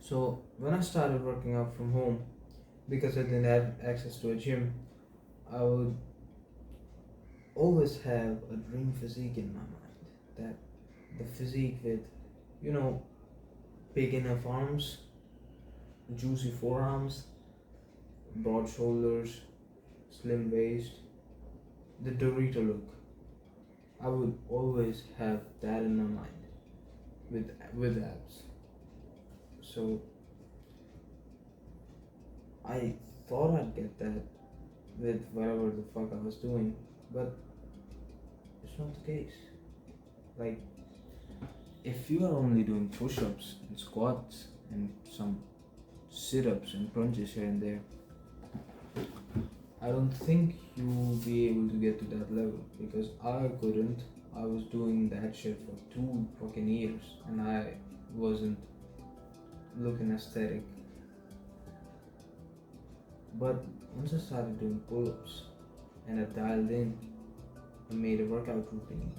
So when I started working out from home, because I didn't have access to a gym, I would always have a dream physique in my mind. That the physique with, you know, big enough arms, juicy forearms, broad shoulders, slim waist, the Dorito look. I would always have that in my mind with abs. So I thought I'd get that with whatever the fuck I was doing, but it's not the case. Like, if you are only doing push ups and squats and some sit ups and crunches here and there, I don't think you'll be able to get to that level because I couldn't. I was doing that shit for 2 fucking years and I wasn't looking aesthetic. But once I started doing pull ups and I dialed in, I made a workout routine.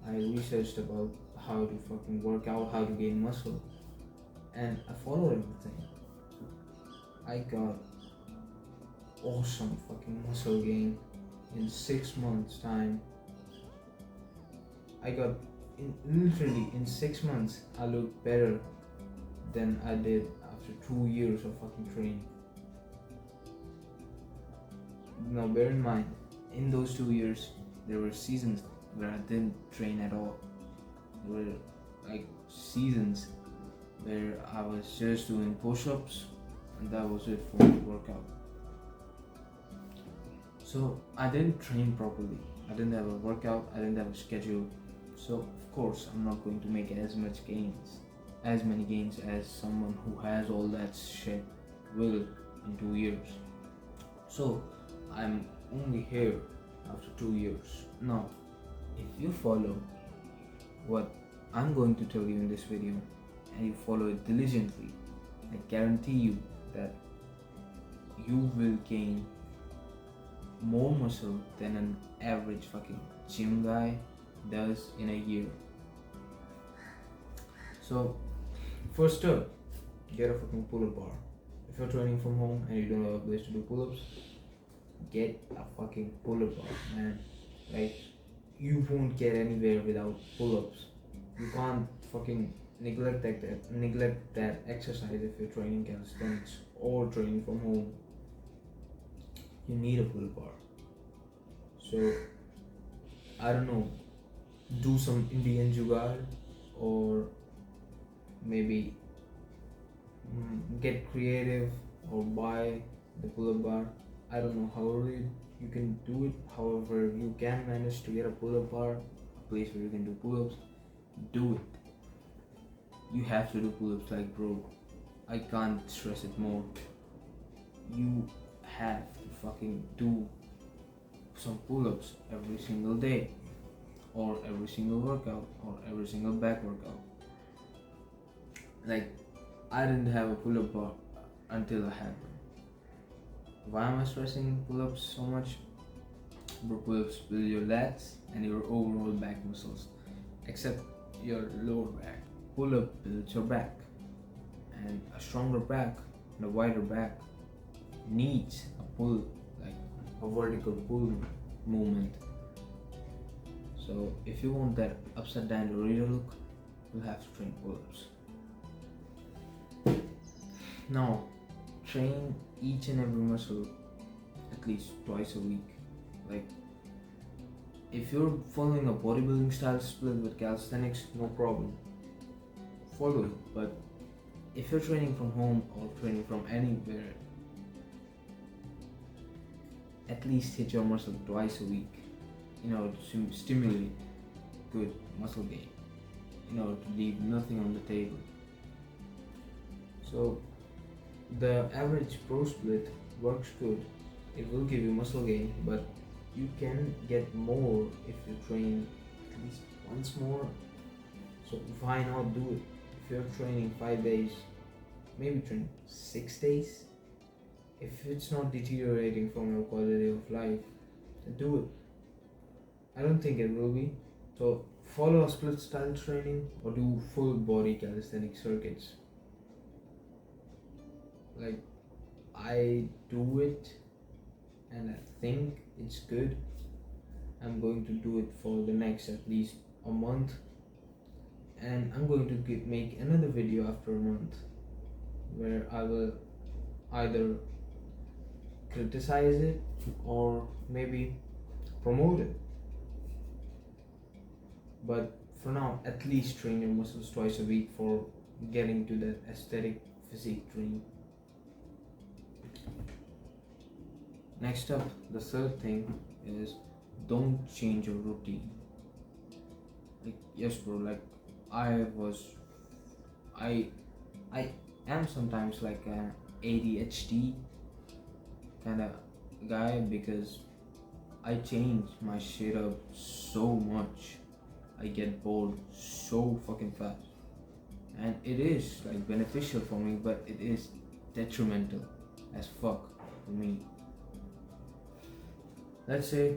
I researched about how to fucking work out, how to gain muscle, and I followed everything. I got awesome fucking muscle gain in 6 months' time. I got literally in 6 months, I looked better than I did after 2 years of fucking training. Now, bear in mind, in those 2 years, there were seasons where I didn't train at all. There were like seasons where I was just doing push ups and that was it for my workout. So I didn't train properly. I didn't have a workout, I didn't have a schedule. So of course I'm not going to make as many gains as someone who has all that shit will in 2 years. So I'm only here after 2 years. Now, if you follow what I'm going to tell you in this video and you follow it diligently, I guarantee you that you will gain more muscle than an average fucking gym guy does in a year. So, first up, get a fucking pull-up bar. If you're training from home and you don't have a place to do pull-ups, get a fucking pull-up bar, man. Like, you won't get anywhere without pull-ups. You can't fucking neglect that exercise if you're training calisthenics or training from home. You need a pull-up bar. So I don't know, do some Indian jugaad or maybe get creative or buy the pull-up bar. I don't know how you can do it. However, you can manage to get a pull-up bar, a place where you can do pull-ups. Do it. You have to do pull-ups, like, bro. I can't stress it more. You have to fucking do some pull-ups every single day, or every single workout, or every single back workout. Like, I didn't have a pull-up bar until I had one. Why am I stressing pull-ups so much? Bro, pull-ups build your lats and your overall back muscles, except your lower back. Pull-up builds your back, and a stronger back and a wider back needs a pull, like a vertical pull movement. So if you want that upside down Dorito look, you'll have to train pull-ups. Now, train each and every muscle at least twice a week. Like, if you're following a bodybuilding style split with calisthenics, no problem. Follow it. But if you're training from home or training from anywhere, at least hit your muscle twice a week in order to stimulate good muscle gain, in order to leave nothing on the table. So the average pro split works good. It will give you muscle gain, but you can get more if you train at least once more. So why not do it? If you're training 5 days, maybe train 6 days. If it's not deteriorating from your quality of life, then do it. I don't think it will be. So follow a split style training or do full body calisthenic circuits. like I do it and I think it's good, I'm going to do it for the next at least a month, and I'm going to make another video after a month where I will either criticize it or maybe promote it. But for now, at least train your muscles twice a week for getting to that aesthetic physique dream. Next up, the third thing is don't change your routine. Like, yes, bro, like I am sometimes like an ADHD kind of guy because I change my shit up so much. I get bored so fucking fast. And it is like beneficial for me, but it is detrimental as fuck to me. Let's say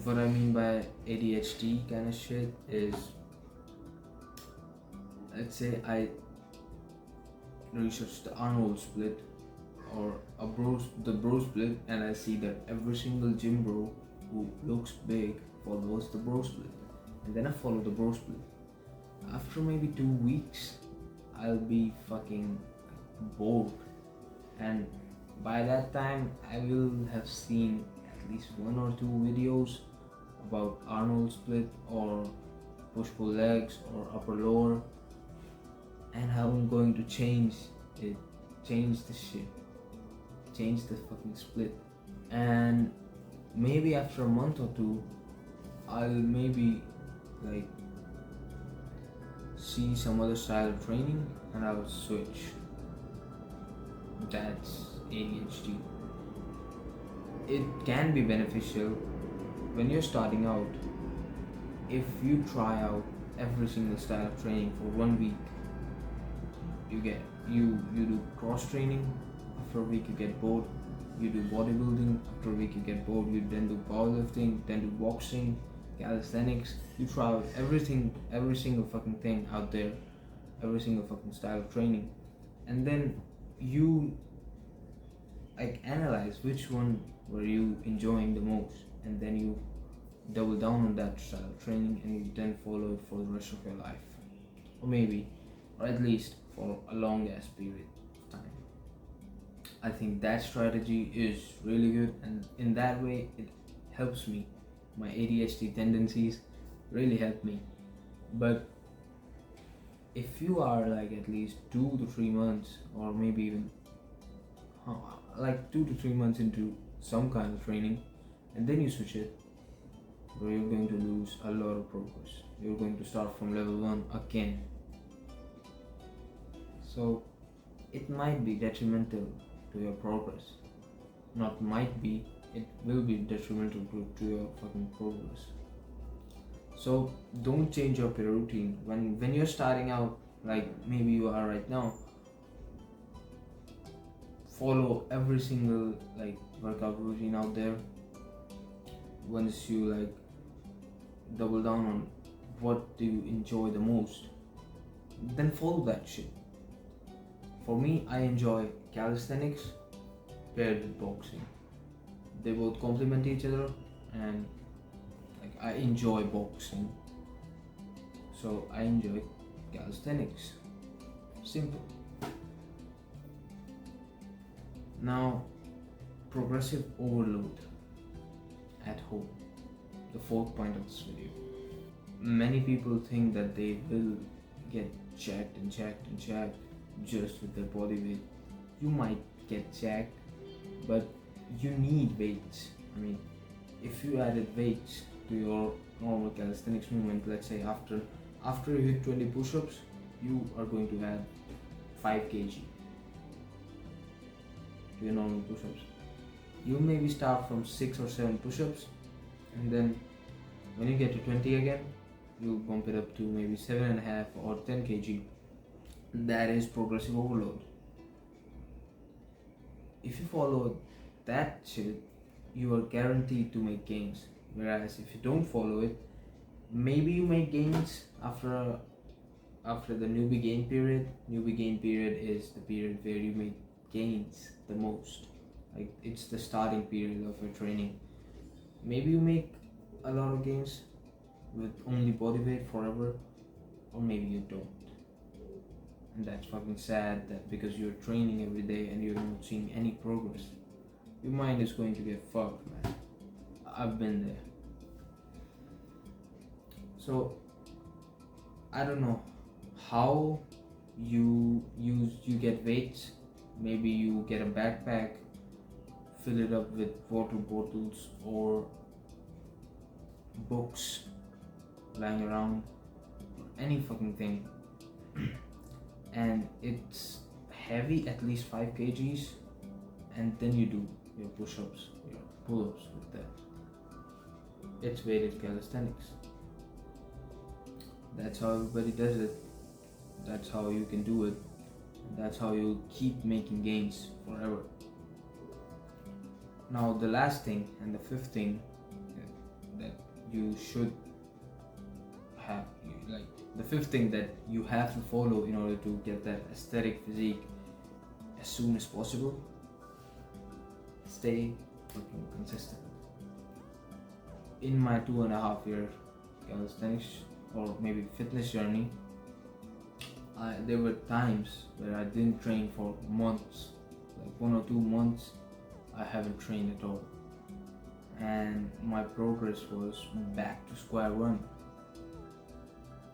what I mean by ADHD kind of shit is, let's say I research the Arnold split or the bro split, and I see that every single gym bro who looks big follows the bro split, and then I follow the bro split. After maybe 2 weeks, I'll be fucking bored, and by that time I will have seen at least 1 or 2 videos about Arnold split or push pull legs or upper lower, and how I'm going to change it, change the shit, change the fucking split. And maybe after a month or two, I'll maybe like see some other style of training and I'll switch. That's ADHD. It can be beneficial when you're starting out. If you try out every single style of training for 1 week, you do cross training. After a week you get bored. You do bodybuilding. After a week you get bored. You then do powerlifting, then do boxing, calisthenics. You try out everything, every single fucking thing out there, every single fucking style of training, and then you like analyze which one were you enjoying the most, and then you double down on that style of training and you then follow it for the rest of your life, or at least for a long ass period of time. I think that strategy is really good, and in that way it helps me. My ADHD tendencies really help me. But if you are like at least 2 to 3 months, or maybe even like 2 to 3 months into some kind of training, and then you switch it, bro, you're going to lose a lot of progress. You're going to start from level 1 again. So it might be detrimental to your progress. Not might be, it will be detrimental to your fucking progress. So don't change your routine when you're starting out, like maybe you are right now. Follow every single like workout routine out there. Once you like double down on what do you enjoy the most, then follow that shit. For me, I enjoy calisthenics paired with boxing. They both complement each other, and like I enjoy boxing, so I enjoy calisthenics. Simple. Now, progressive overload at home. The fourth point of this video. Many people think that they will get jacked and jacked and jacked just with their body weight. You might get jacked, but you need weights. I mean, if you added weights to your normal calisthenics movement, let's say after you hit 20 push-ups, you are going to add 5 kg to your normal push-ups. You maybe start from 6 or 7 push-ups, and then when you get to 20 again, you bump it up to maybe 7.5 or 10 kg. That is progressive overload. If you follow that shit, you are guaranteed to make gains. Whereas if you don't follow it, maybe you make gains after the newbie gain period. Newbie gain period is the period where you make gains the most. Like it's the starting period of your training. Maybe you make a lot of gains with only body weight forever, or maybe you don't. And that's fucking sad that because you're training every day and you're not seeing any progress, your mind is going to get fucked, man. I've been there. So I don't know how you get weights. Maybe you get a backpack, fill it up with water bottles or books lying around, any fucking thing, and it's heavy, at least 5 kgs, and then you do your push-ups, your pull-ups with that. It's weighted calisthenics. That's how everybody does it. That's how you can do it. That's how you keep making gains forever. Now the last thing and the fifth thing that you should have, like the fifth thing that you have to follow in order to get that aesthetic physique as soon as possible: stay fucking consistent. In my 2.5 year calisthenics or maybe fitness journey, there were times where I didn't train for months, like 1 or 2 months. I haven't trained at all, and my progress was back to square one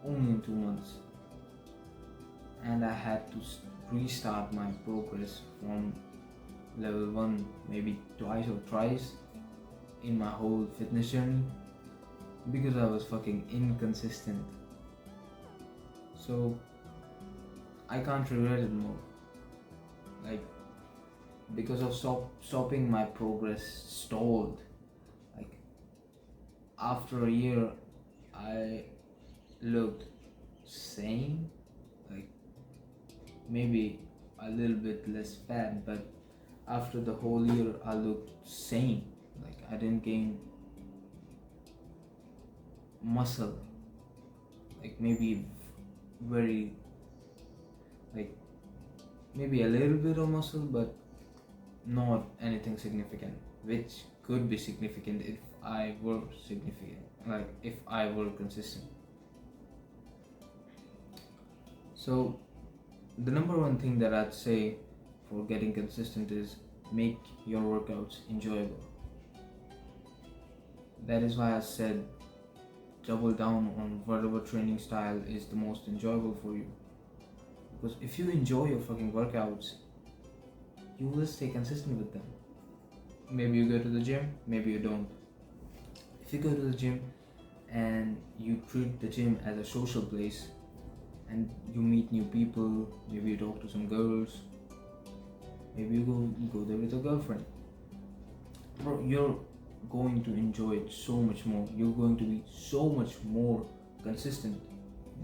only in 2 months, and I had to restart my progress from level 1 maybe twice or thrice in my whole fitness journey because I was fucking inconsistent. So I can't regret it more. Like, because of stopping, my progress stalled. Like after a year I looked same, like maybe a little bit less fat, but after the whole year I looked same. Like I didn't gain muscle, like maybe very, like maybe a little bit of muscle, but not anything significant, which could be significant if I were significant, like if I were consistent. So the number one thing that I'd say for getting consistent is make your workouts enjoyable. That is why I said double down on whatever training style is the most enjoyable for you. Because if you enjoy your fucking workouts, you will stay consistent with them. Maybe you go to the gym, maybe you don't. If you go to the gym and you treat the gym as a social place and you meet new people, maybe you talk to some girls, maybe you go there with a girlfriend, bro, you're going to enjoy it so much more. You're going to be so much more consistent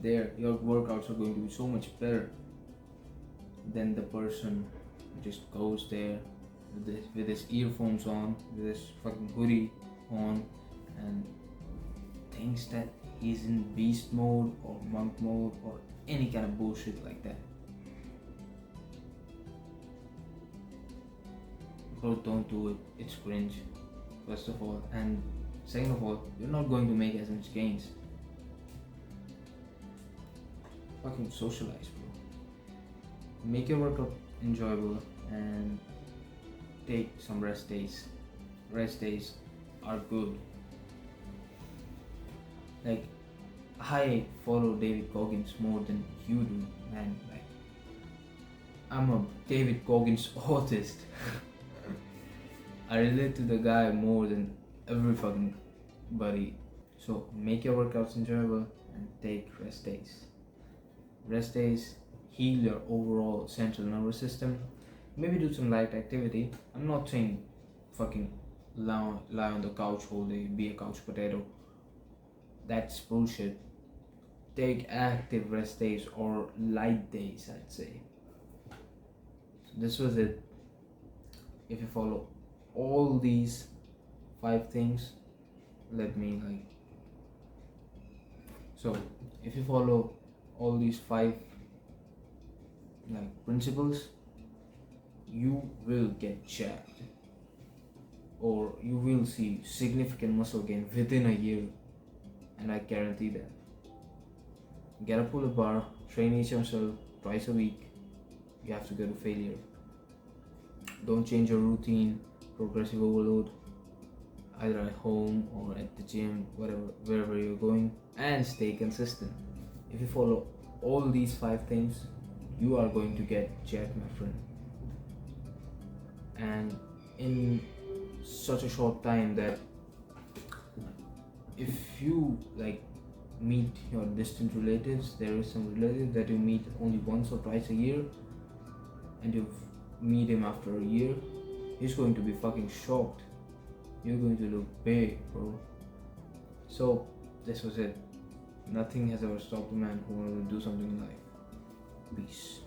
there. Your workouts are going to be so much better than the person who just goes there with his earphones on, with his fucking hoodie on, and thinks that he's in beast mode or monk mode or any kind of bullshit like that. Bro, don't do it. It's cringe, first of all, and second of all, you're not going to make as much gains. Fucking socialize, bro. Make your workout enjoyable and take some rest days. Rest days are good. Like, I follow David Goggins more than you do, man. Like, I'm a David Goggins autist. I relate to the guy more than every fucking buddy. So make your workouts enjoyable and take rest days. Rest days heal your overall central nervous system. Maybe do some light activity. I'm not saying fucking lie on the couch all day, be a couch potato. That's bullshit. Take active rest days or light days, I'd say. So this was it. If you follow all these 5 things, if you follow all these 5 principles, you will get jacked, or you will see significant muscle gain within a year, and I guarantee that. Get a pull-up bar, train each yourself twice a week. You have to go to failure. Don't change your routine, progressive overload, either at home or at the gym, wherever you're going, and stay consistent. If you follow all these 5 things, you are going to get jacked, my friend. And in such a short time that if you like meet your distant relatives, there is some relative that you meet only once or twice a year, and you meet him after a year, he's going to be fucking shocked. You're going to look big, bro. So this was it. Nothing has ever stopped a man who wanted to do something in life. Peace.